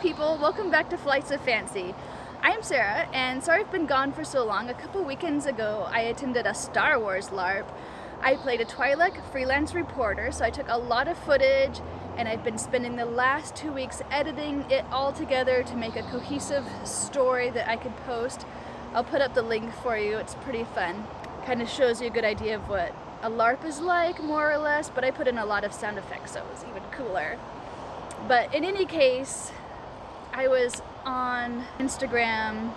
people, welcome back to Flights of Fancy. I'm Sarah, and sorry I've been gone for so long. A couple weekends ago I attended a Star Wars LARP. I played a Twi'lek freelance reporter, so I took a lot of footage and I've been spending the last 2 weeks editing it all together to make a cohesive story that I could post. I'll put up the link for you, it's pretty fun. Kind of shows you a good idea of what a LARP is like, more or less, but I put in a lot of sound effects so it was even cooler. But in any case, I was on Instagram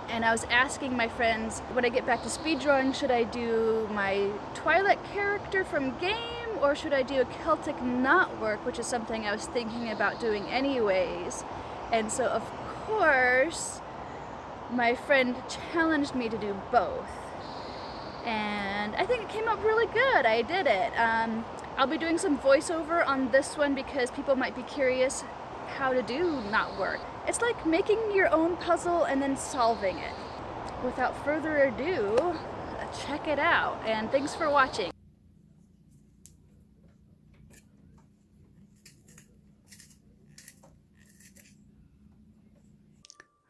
and I was asking my friends, when I get back to speed drawing, should I do my Twi'lek character from game or should I do a Celtic knotwork, which is something I was thinking about doing anyways. And so of course, my friend challenged me to do both. And I think it came out really good. I did it. I'll be doing some voiceover on this one because people might be curious how to do knotwork. It's like making your own puzzle and then solving it. Without further ado, check it out, and thanks for watching.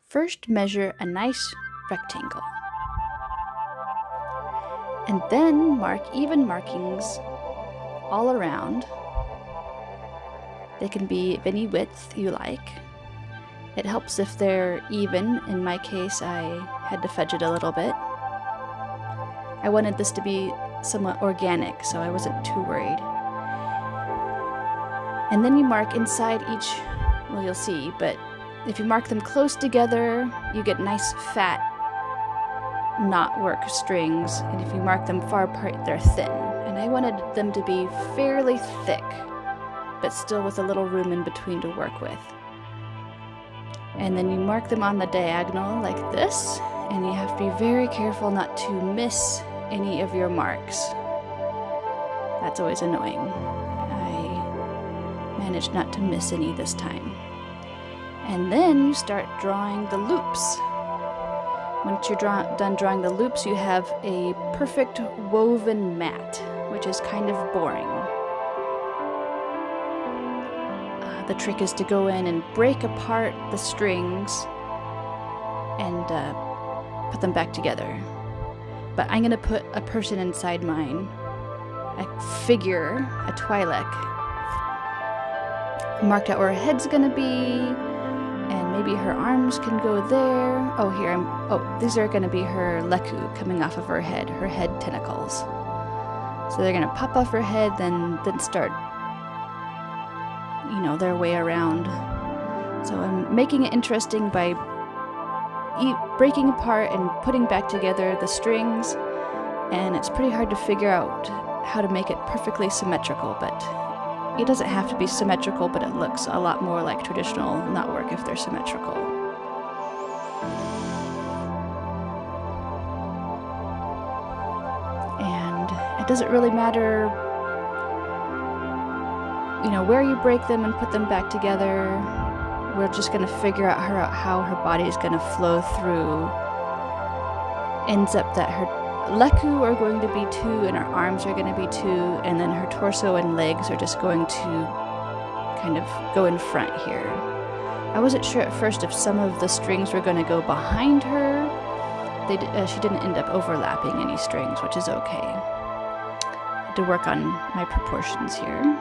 First, measure a nice rectangle. And then mark even markings all around. They can be of any width you like. It helps if they're even. In my case, I had to fudge it a little bit. I wanted this to be somewhat organic, so I wasn't too worried. And then you mark inside each, well, you'll see, but if you mark them close together, you get nice fat knotwork strings, and if you mark them far apart, they're thin. And I wanted them to be fairly thick, but still with a little room in between to work with. And then you mark them on the diagonal like this, and you have to be very careful not to miss any of your marks. That's always annoying. I managed not to miss any this time. And then you start drawing the loops. Once you're done drawing the loops, you have a perfect woven mat, which is kind of boring. The trick is to go in and break apart the strings and put them back together. But I'm going to put a person inside mine, a figure, a Twi'lek. I marked out where her head's going to be, and maybe her arms can go there. Oh, these are going to be her leku coming off of her head tentacles. So they're going to pop off her head, then start, their way around. So I'm making it interesting by breaking apart and putting back together the strings, and it's pretty hard to figure out how to make it perfectly symmetrical, but it doesn't have to be symmetrical, but it looks a lot more like traditional knotwork if they're symmetrical. And it doesn't really matter where you break them and put them back together. We're just going to figure out how her body is going to flow through. Ends up that her leku are going to be 2 and her arms are going to be 2, and then her torso and legs are just going to kind of go in front here. I wasn't sure at first if some of the strings were going to go behind her. She didn't end up overlapping any strings, which is okay. I had to work on my proportions here.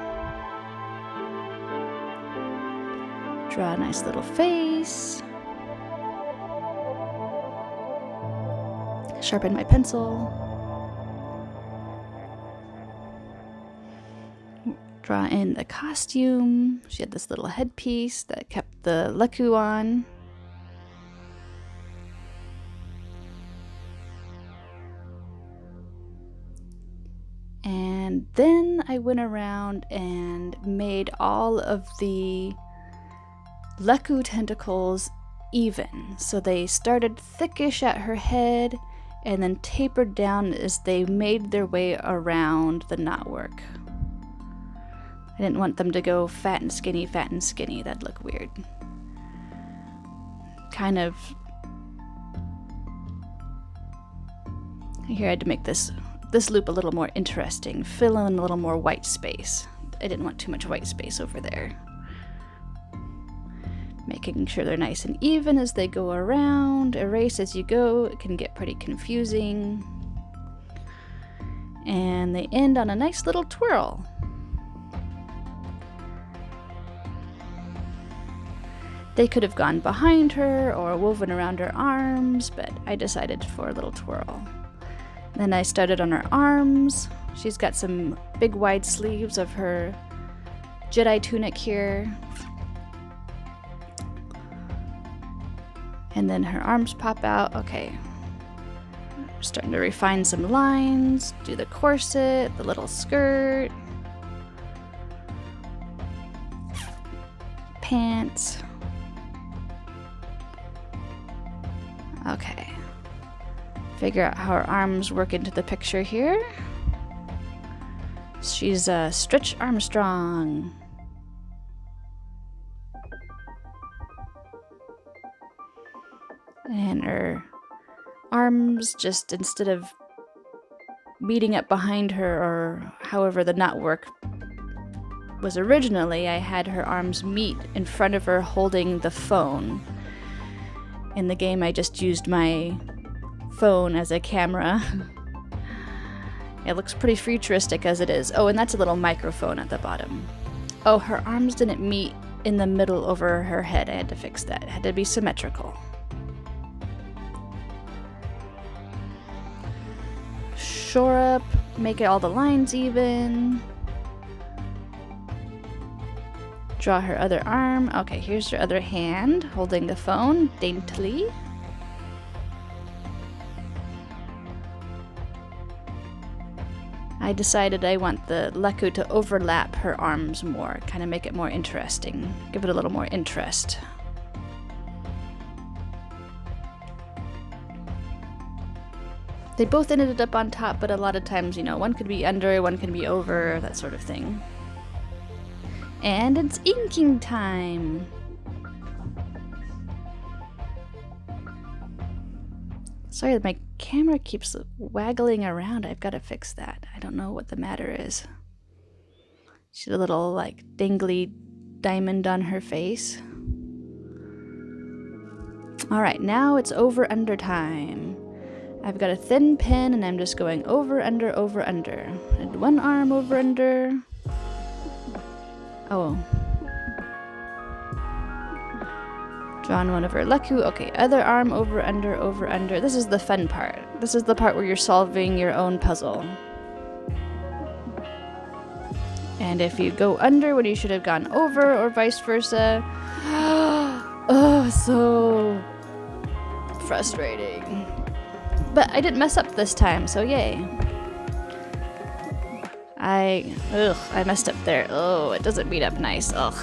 Draw a nice little face. Sharpen my pencil. Draw in the costume. She had this little headpiece that kept the leku on. And then I went around and made all of the leku tentacles even. So they started thickish at her head and then tapered down as they made their way around the knotwork. I didn't want them to go fat and skinny, that'd look weird. Kind of... Here I had to make this loop a little more interesting, fill in a little more white space. I didn't want too much white space over there. Making sure they're nice and even as they go around. Erase as you go. It can get pretty confusing. And they end on a nice little twirl. They could have gone behind her or woven around her arms, but I decided for a little twirl. Then I started on her arms. She's got some big wide sleeves of her Jedi tunic here. And then her arms pop out. Okay. I'm starting to refine some lines, do the corset, the little skirt, pants. Okay. Figure out how her arms work into the picture here. She's Stretch Armstrong. And her arms, just instead of meeting up behind her or however the knotwork was originally, I had her arms meet in front of her holding the phone. In the game, I just used my phone as a camera. It looks pretty futuristic as it is. Oh, and that's a little microphone at the bottom. Oh, her arms didn't meet in the middle over her head. I had to fix that. It had to be symmetrical. Shore up, make it all the lines even. Draw her other arm. Okay, here's her other hand holding the phone daintily. I decided I want the Leku to overlap her arms more, kind of make it more interesting, give it a little more interest. They both ended up on top, but a lot of times, you know, one could be under, one could be over, that sort of thing. And it's inking time! Sorry, my camera keeps waggling around. I've got to fix that. I don't know what the matter is. She's a little, like, dangly diamond on her face. Alright, now it's over-under time. I've got a thin pin, and I'm just going over, under, over, under. And one arm over, under. Oh. Drawn one of her Leku. Okay, other arm over, under, over, under. This is the fun part. This is the part where you're solving your own puzzle. And if you go under when you should have gone over, or vice versa. Oh, so frustrating. But I didn't mess up this time, so yay. I messed up there. Oh, it doesn't meet up nice. Ugh.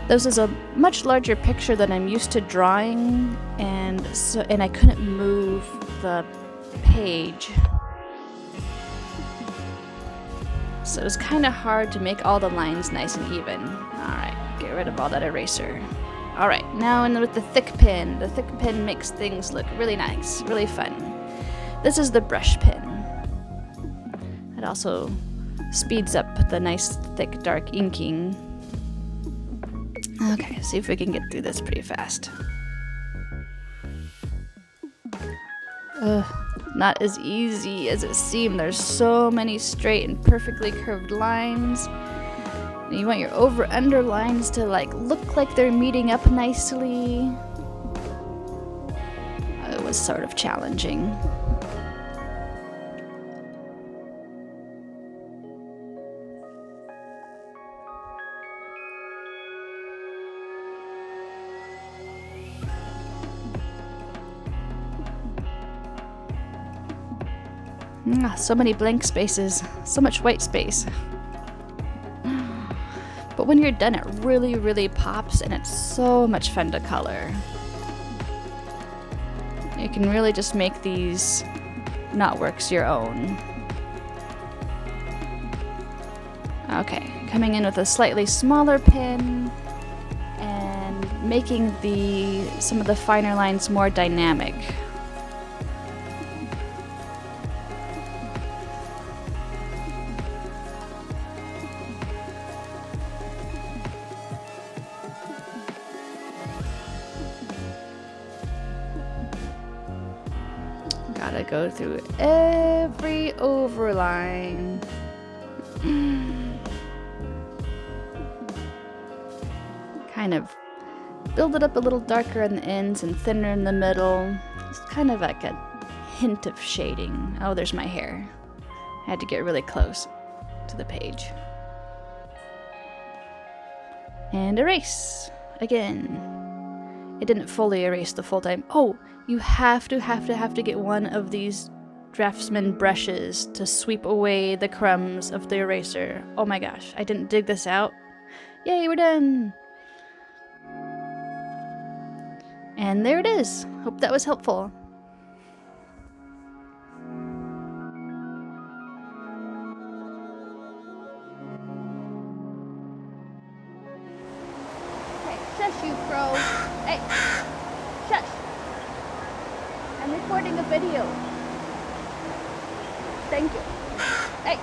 This is a much larger picture than I'm used to drawing, and I couldn't move the page. So it was kind of hard to make all the lines nice and even. Alright, get rid of all that eraser. Alright, now with the thick pen. The thick pen makes things look really nice, really fun. This is the brush pen. It also speeds up the nice, thick, dark inking. Okay, see if we can get through this pretty fast. Not as easy as it seemed. There's so many straight and perfectly curved lines. And you want your over-under lines to look like they're meeting up nicely. It was sort of challenging. So many blank spaces, so much white space. But when you're done, it really, really pops, and it's so much fun to color. You can really just make these knotworks your own. Okay, coming in with a slightly smaller pen and making some of the finer lines more dynamic. gotta go through every overline. Kind of build it up a little darker on the ends and thinner in the middle. It's kind of like a hint of shading. Oh, there's my hair. I had to get really close to the page. And erase again. It didn't fully erase the full time. Oh, you have to get one of these draftsman brushes to sweep away the crumbs of the eraser. Oh my gosh, I didn't dig this out. Yay, we're done. And there it is. Hope that was helpful. Hey, shush you, pro. Hey, shush. I'm recording a video. Thank you. Hey.